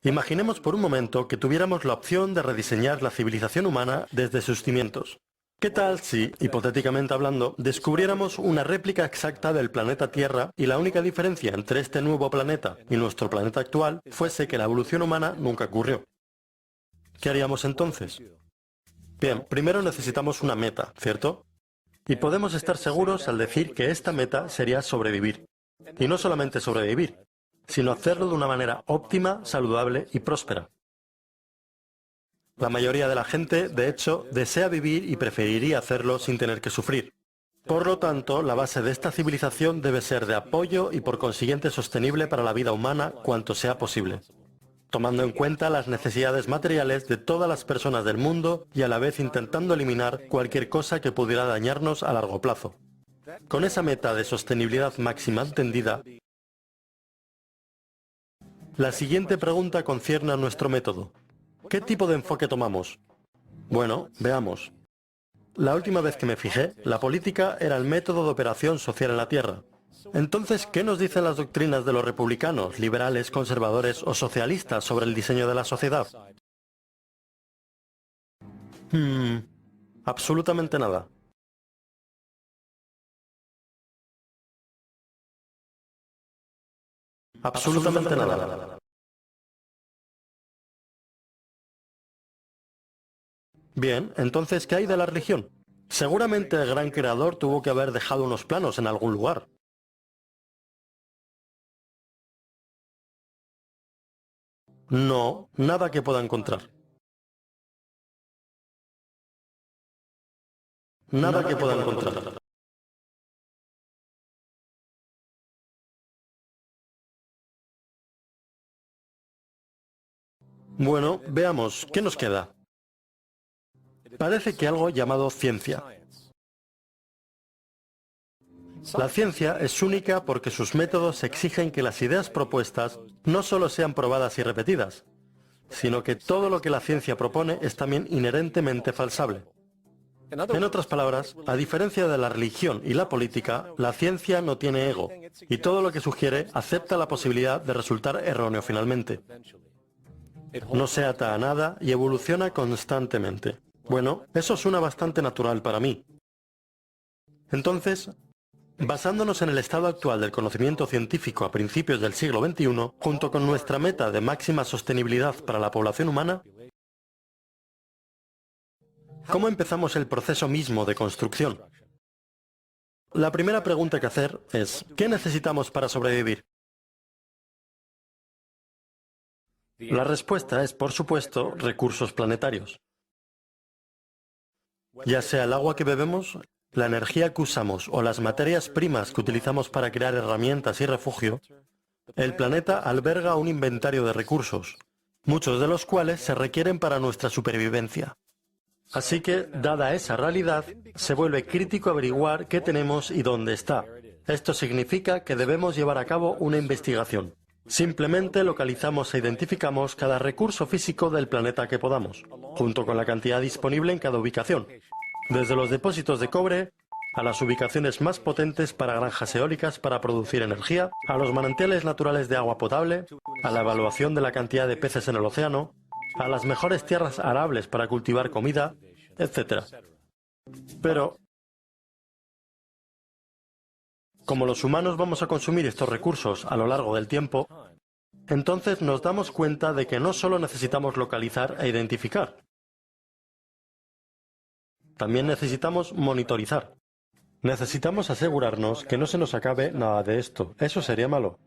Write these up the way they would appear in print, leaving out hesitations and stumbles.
Imaginemos por un momento que tuviéramos la opción de rediseñar la civilización humana desde sus cimientos. ¿Qué tal si, hipotéticamente hablando, descubriéramos una réplica exacta del planeta Tierra y la única diferencia entre este nuevo planeta y nuestro planeta actual fuese que la evolución humana nunca ocurrió? ¿Qué haríamos entonces? Bien, primero necesitamos una meta, ¿cierto? Y podemos estar seguros al decir que esta meta sería sobrevivir. Y no solamente sobrevivir, sino hacerlo de una manera óptima, saludable y próspera. La mayoría de la gente, de hecho, desea vivir y preferiría hacerlo sin tener que sufrir. Por lo tanto, la base de esta civilización debe ser de apoyo y por consiguiente sostenible para la vida humana cuanto sea posible, tomando en cuenta las necesidades materiales de todas las personas del mundo y a la vez intentando eliminar cualquier cosa que pudiera dañarnos a largo plazo. Con esa meta de sostenibilidad máxima entendida, la siguiente pregunta concierne a nuestro método. ¿Qué tipo de enfoque tomamos? Bueno, veamos. La última vez que me fijé, la política era el método de operación social en la Tierra. Entonces, ¿qué nos dicen las doctrinas de los republicanos, liberales, conservadores o socialistas sobre el diseño de la sociedad? Absolutamente nada. Absolutamente nada. Bien, entonces, ¿qué hay de la religión? Seguramente el gran creador tuvo que haber dejado unos planos en algún lugar. No, nada que pueda encontrar. Nada que pueda encontrar. Bueno, veamos, ¿qué nos queda? Parece que algo llamado ciencia. La ciencia es única porque sus métodos exigen que las ideas propuestas no solo sean probadas y repetidas, sino que todo lo que la ciencia propone es también inherentemente falsable. En otras palabras, a diferencia de la religión y la política, la ciencia no tiene ego, y todo lo que sugiere acepta la posibilidad de resultar erróneo finalmente. No se ata a nada y evoluciona constantemente. Bueno, eso suena bastante natural para mí. Entonces, basándonos en el estado actual del conocimiento científico a principios del siglo XXI, junto con nuestra meta de máxima sostenibilidad para la población humana, ¿cómo empezamos el proceso mismo de construcción? La primera pregunta que hacer es, ¿qué necesitamos para sobrevivir? La respuesta es, por supuesto, recursos planetarios. Ya sea el agua que bebemos, la energía que usamos o las materias primas que utilizamos para crear herramientas y refugio, el planeta alberga un inventario de recursos, muchos de los cuales se requieren para nuestra supervivencia. Así que, dada esa realidad, se vuelve crítico averiguar qué tenemos y dónde está. Esto significa que debemos llevar a cabo una investigación. Simplemente localizamos e identificamos cada recurso físico del planeta que podamos, junto con la cantidad disponible en cada ubicación, desde los depósitos de cobre a las ubicaciones más potentes para granjas eólicas para producir energía, a los manantiales naturales de agua potable, a la evaluación de la cantidad de peces en el océano, a las mejores tierras arables para cultivar comida, etc. Pero, como los humanos vamos a consumir estos recursos a lo largo del tiempo, entonces nos damos cuenta de que no solo necesitamos localizar e identificar, también necesitamos monitorizar. Necesitamos asegurarnos que no se nos acabe nada de esto. Eso sería malo.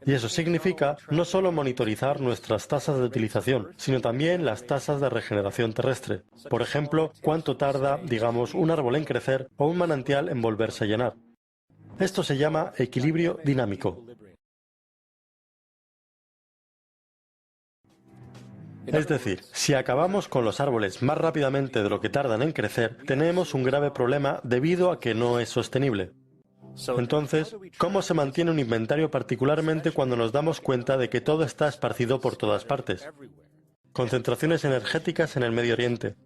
Y eso significa no solo monitorizar nuestras tasas de utilización, sino también las tasas de regeneración terrestre. Por ejemplo, cuánto tarda, digamos, un árbol en crecer o un manantial en volverse a llenar. Esto se llama equilibrio dinámico. Es decir, si acabamos con los árboles más rápidamente de lo que tardan en crecer, tenemos un grave problema debido a que no es sostenible. Entonces, ¿cómo se mantiene un inventario particularmente cuando nos damos cuenta de que todo está esparcido por todas partes? Concentraciones energéticas en el Medio Oriente.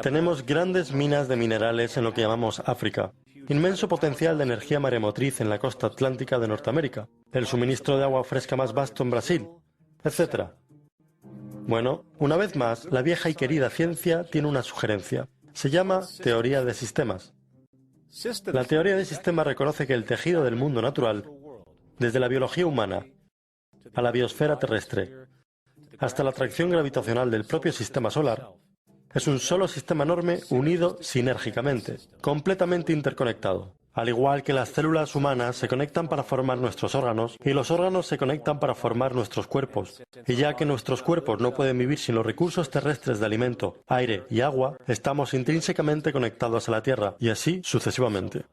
Tenemos grandes minas de minerales en lo que llamamos África. Inmenso potencial de energía maremotriz en la costa atlántica de Norteamérica. El suministro de agua fresca más vasto en Brasil, etc. Bueno, una vez más, la vieja y querida ciencia tiene una sugerencia. Se llama teoría de sistemas. La teoría de sistemas reconoce que el tejido del mundo natural, desde la biología humana a la biosfera terrestre, hasta la atracción gravitacional del propio sistema solar, es un solo sistema enorme unido sinérgicamente, completamente interconectado. Al igual que las células humanas se conectan para formar nuestros órganos y los órganos se conectan para formar nuestros cuerpos. Y ya que nuestros cuerpos no pueden vivir sin los recursos terrestres de alimento, aire y agua, estamos intrínsecamente conectados a la Tierra y así sucesivamente.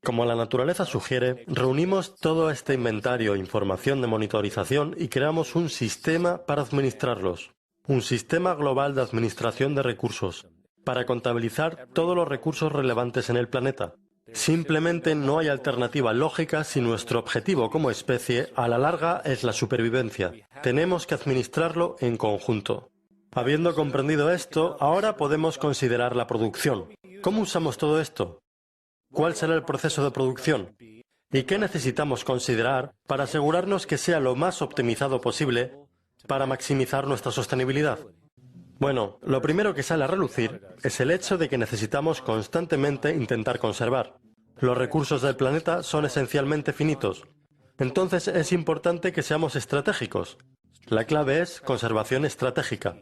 Como la naturaleza sugiere, reunimos todo este inventario e información de monitorización y creamos un sistema para administrarlos. Un sistema global de administración de recursos, para contabilizar todos los recursos relevantes en el planeta. Simplemente no hay alternativa lógica si nuestro objetivo como especie a la larga es la supervivencia. Tenemos que administrarlo en conjunto. Habiendo comprendido esto, ahora podemos considerar la producción. ¿Cómo usamos todo esto? ¿Cuál será el proceso de producción? ¿Y qué necesitamos considerar para asegurarnos que sea lo más optimizado posible para maximizar nuestra sostenibilidad? Bueno, lo primero que sale a relucir es el hecho de que necesitamos constantemente intentar conservar. Los recursos del planeta son esencialmente finitos. Entonces es importante que seamos estratégicos. La clave es conservación estratégica.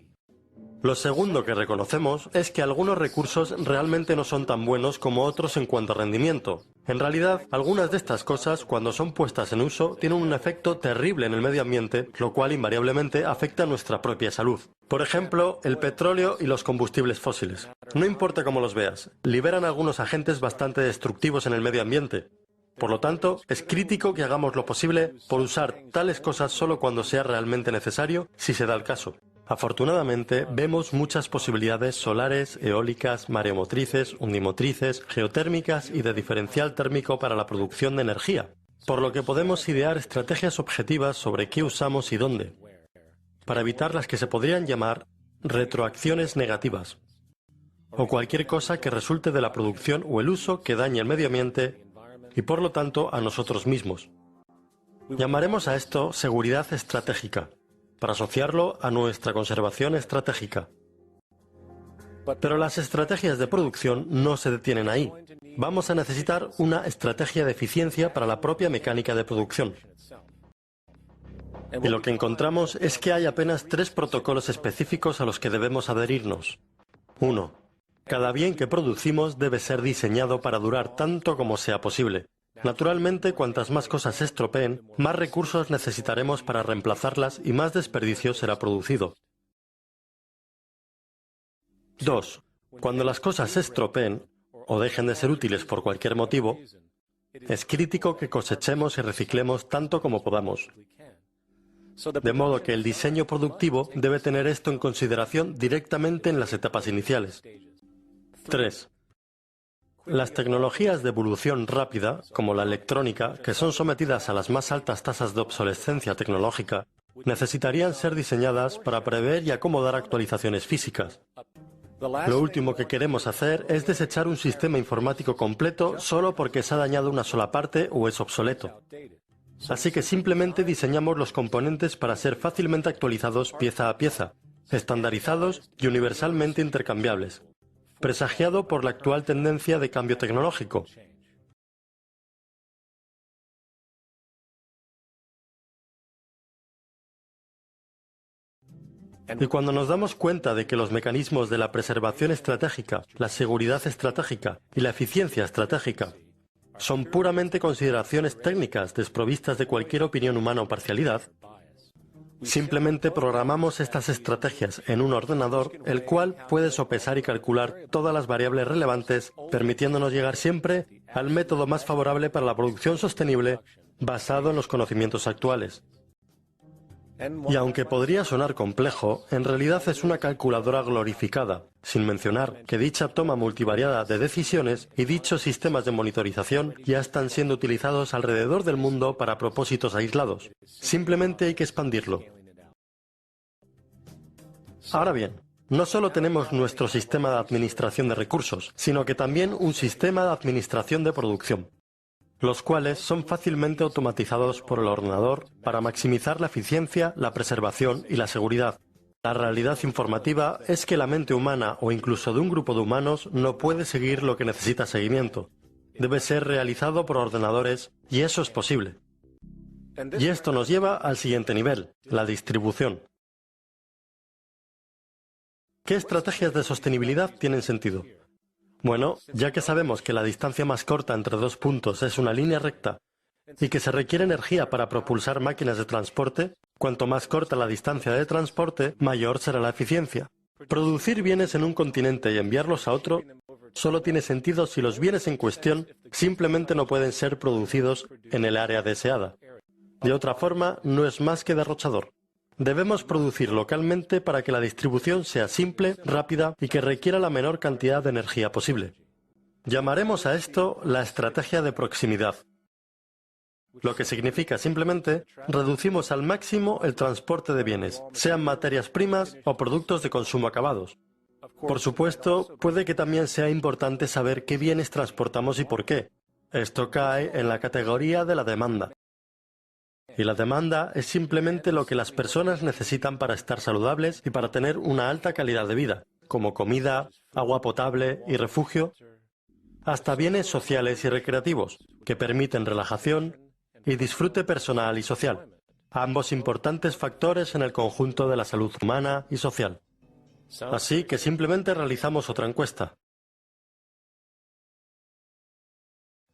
Lo segundo que reconocemos es que algunos recursos realmente no son tan buenos como otros en cuanto a rendimiento. En realidad, algunas de estas cosas, cuando son puestas en uso, tienen un efecto terrible en el medio ambiente, lo cual invariablemente afecta a nuestra propia salud. Por ejemplo, el petróleo y los combustibles fósiles. No importa cómo los veas, liberan algunos agentes bastante destructivos en el medio ambiente. Por lo tanto, es crítico que hagamos lo posible por usar tales cosas solo cuando sea realmente necesario, si se da el caso. Afortunadamente, vemos muchas posibilidades solares, eólicas, mareomotrices, undimotrices, geotérmicas y de diferencial térmico para la producción de energía, por lo que podemos idear estrategias objetivas sobre qué usamos y dónde, para evitar las que se podrían llamar retroacciones negativas, o cualquier cosa que resulte de la producción o el uso que dañe el medio ambiente y por lo tanto a nosotros mismos. Llamaremos a esto seguridad estratégica, para asociarlo a nuestra conservación estratégica. Pero las estrategias de producción no se detienen ahí. Vamos a necesitar una estrategia de eficiencia para la propia mecánica de producción. Y lo que encontramos es que hay apenas 3 protocolos específicos a los que debemos adherirnos. 1. Cada bien que producimos debe ser diseñado para durar tanto como sea posible. Naturalmente, cuantas más cosas se estropeen, más recursos necesitaremos para reemplazarlas y más desperdicio será producido. 2. Cuando las cosas se estropeen o dejen de ser útiles por cualquier motivo, es crítico que cosechemos y reciclemos tanto como podamos. De modo que el diseño productivo debe tener esto en consideración directamente en las etapas iniciales. 3. Las tecnologías de evolución rápida, como la electrónica, que son sometidas a las más altas tasas de obsolescencia tecnológica, necesitarían ser diseñadas para prever y acomodar actualizaciones físicas. Lo último que queremos hacer es desechar un sistema informático completo solo porque se ha dañado una sola parte o es obsoleto. Así que simplemente diseñamos los componentes para ser fácilmente actualizados pieza a pieza, estandarizados y universalmente intercambiables, presagiado por la actual tendencia de cambio tecnológico. Y cuando nos damos cuenta de que los mecanismos de la preservación estratégica, la seguridad estratégica y la eficiencia estratégica son puramente consideraciones técnicas desprovistas de cualquier opinión humana o parcialidad, simplemente programamos estas estrategias en un ordenador, el cual puede sopesar y calcular todas las variables relevantes, permitiéndonos llegar siempre al método más favorable para la producción sostenible basado en los conocimientos actuales. Y aunque podría sonar complejo, en realidad es una calculadora glorificada, sin mencionar que dicha toma multivariada de decisiones y dichos sistemas de monitorización ya están siendo utilizados alrededor del mundo para propósitos aislados. Simplemente hay que expandirlo. Ahora bien, no solo tenemos nuestro sistema de administración de recursos, sino que también un sistema de administración de producción. los cuales son fácilmente automatizados por el ordenador para maximizar la eficiencia, la preservación y la seguridad. La realidad informativa es que la mente humana o incluso de un grupo de humanos no puede seguir lo que necesita seguimiento. Debe ser realizado por ordenadores y eso es posible. Y esto nos lleva al siguiente nivel, la distribución. ¿Qué estrategias de sostenibilidad tienen sentido? Bueno, ya que sabemos que la distancia más corta entre dos puntos es una línea recta y que se requiere energía para propulsar máquinas de transporte, cuanto más corta la distancia de transporte, mayor será la eficiencia. Producir bienes en un continente y enviarlos a otro solo tiene sentido si los bienes en cuestión simplemente no pueden ser producidos en el área deseada. De otra forma, no es más que derrochador. Debemos producir localmente para que la distribución sea simple, rápida y que requiera la menor cantidad de energía posible. Llamaremos a esto la estrategia de proximidad, lo que significa simplemente reducimos al máximo el transporte de bienes, sean materias primas o productos de consumo acabados. Por supuesto, puede que también sea importante saber qué bienes transportamos y por qué. Esto cae en la categoría de la demanda. Y la demanda es simplemente lo que las personas necesitan para estar saludables y para tener una alta calidad de vida, como comida, agua potable y refugio, hasta bienes sociales y recreativos, que permiten relajación y disfrute personal y social, ambos importantes factores en el conjunto de la salud humana y social. Así que simplemente realizamos otra encuesta.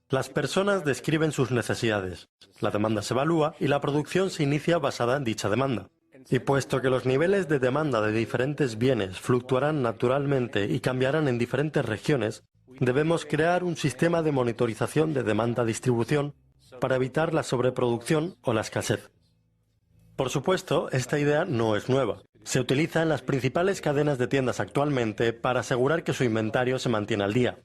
Las personas describen sus necesidades, la demanda se evalúa y la producción se inicia basada en dicha demanda. Y puesto que los niveles de demanda de diferentes bienes fluctuarán naturalmente y cambiarán en diferentes regiones, debemos crear un sistema de monitorización de demanda-distribución para evitar la sobreproducción o la escasez. Por supuesto, esta idea no es nueva. Se utiliza en las principales cadenas de tiendas actualmente para asegurar que su inventario se mantiene al día.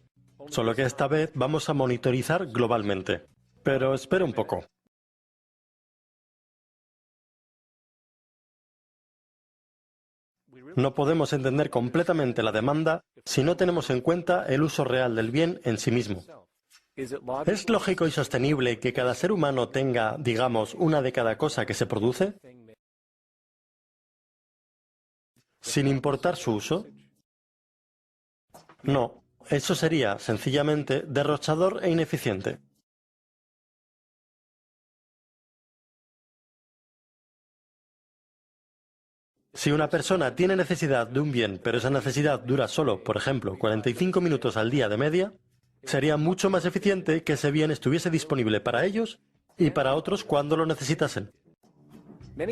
Solo que esta vez vamos a monitorizar globalmente. Pero espera un poco. No podemos entender completamente la demanda si no tenemos en cuenta el uso real del bien en sí mismo. ¿Es lógico y sostenible que cada ser humano tenga, digamos, una de cada cosa que se produce, sin importar su uso? No, eso sería, sencillamente, derrochador e ineficiente. Si una persona tiene necesidad de un bien, pero esa necesidad dura solo, por ejemplo, 45 minutos al día de media, sería mucho más eficiente que ese bien estuviese disponible para ellos y para otros cuando lo necesitasen.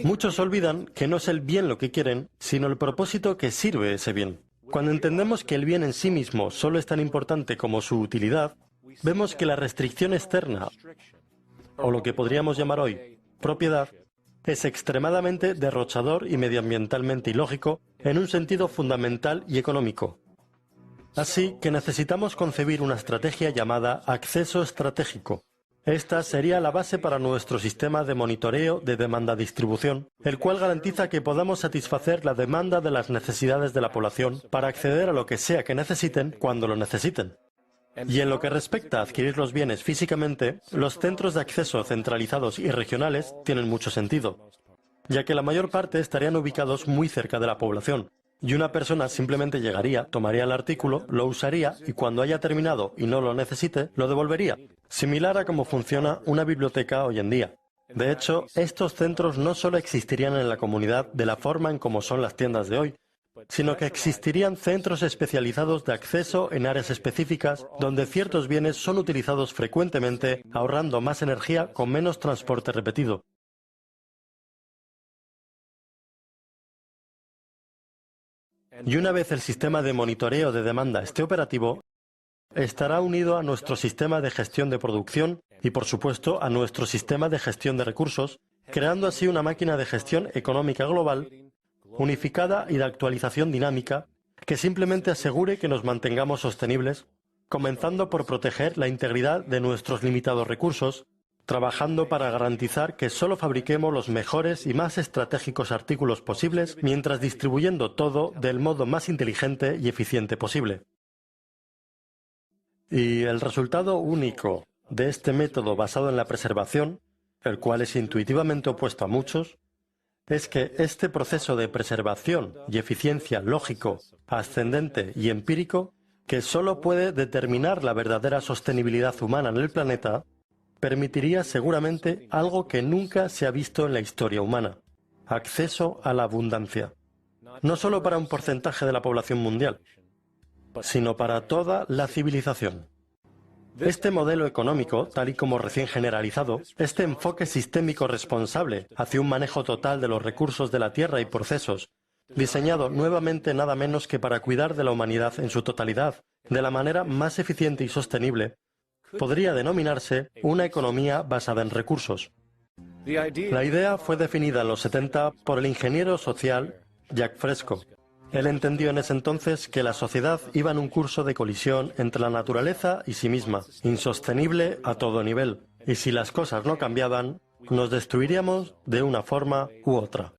Muchos olvidan que no es el bien lo que quieren, sino el propósito que sirve ese bien. Cuando entendemos que el bien en sí mismo solo es tan importante como su utilidad, vemos que la restricción externa, o lo que podríamos llamar hoy propiedad, es extremadamente derrochador y medioambientalmente ilógico en un sentido fundamental y económico. Así que necesitamos concebir una estrategia llamada acceso estratégico. Esta sería la base para nuestro sistema de monitoreo de demanda-distribución, el cual garantiza que podamos satisfacer la demanda de las necesidades de la población para acceder a lo que sea que necesiten cuando lo necesiten. Y en lo que respecta a adquirir los bienes físicamente, los centros de acceso centralizados y regionales tienen mucho sentido, ya que la mayor parte estarían ubicados muy cerca de la población. Y una persona simplemente llegaría, tomaría el artículo, lo usaría y cuando haya terminado y no lo necesite, lo devolvería. Similar a cómo funciona una biblioteca hoy en día. De hecho, estos centros no solo existirían en la comunidad de la forma en como son las tiendas de hoy, sino que existirían centros especializados de acceso en áreas específicas donde ciertos bienes son utilizados frecuentemente, ahorrando más energía con menos transporte repetido. Y una vez el sistema de monitoreo de demanda esté operativo, estará unido a nuestro sistema de gestión de producción y, por supuesto, a nuestro sistema de gestión de recursos, creando así una máquina de gestión económica global, unificada y de actualización dinámica, que simplemente asegure que nos mantengamos sostenibles, comenzando por proteger la integridad de nuestros limitados recursos, trabajando para garantizar que solo fabriquemos los mejores y más estratégicos artículos posibles, mientras distribuyendo todo del modo más inteligente y eficiente posible. Y el resultado único, de este método basado en la preservación, el cual es intuitivamente opuesto a muchos, es que este proceso de preservación y eficiencia lógico, ascendente y empírico, que solo puede determinar la verdadera sostenibilidad humana en el planeta, permitiría seguramente algo que nunca se ha visto en la historia humana: acceso a la abundancia. No solo para un porcentaje de la población mundial, sino para toda la civilización. Este modelo económico, tal y como recién generalizado, este enfoque sistémico responsable hacia un manejo total de los recursos de la Tierra y procesos, diseñado nuevamente nada menos que para cuidar de la humanidad en su totalidad, de la manera más eficiente y sostenible, podría denominarse una economía basada en recursos. La idea fue definida en los 70 por el ingeniero social Jacques Fresco. Él entendió en ese entonces que la sociedad iba en un curso de colisión entre la naturaleza y sí misma, insostenible a todo nivel, y si las cosas no cambiaban, nos destruiríamos de una forma u otra.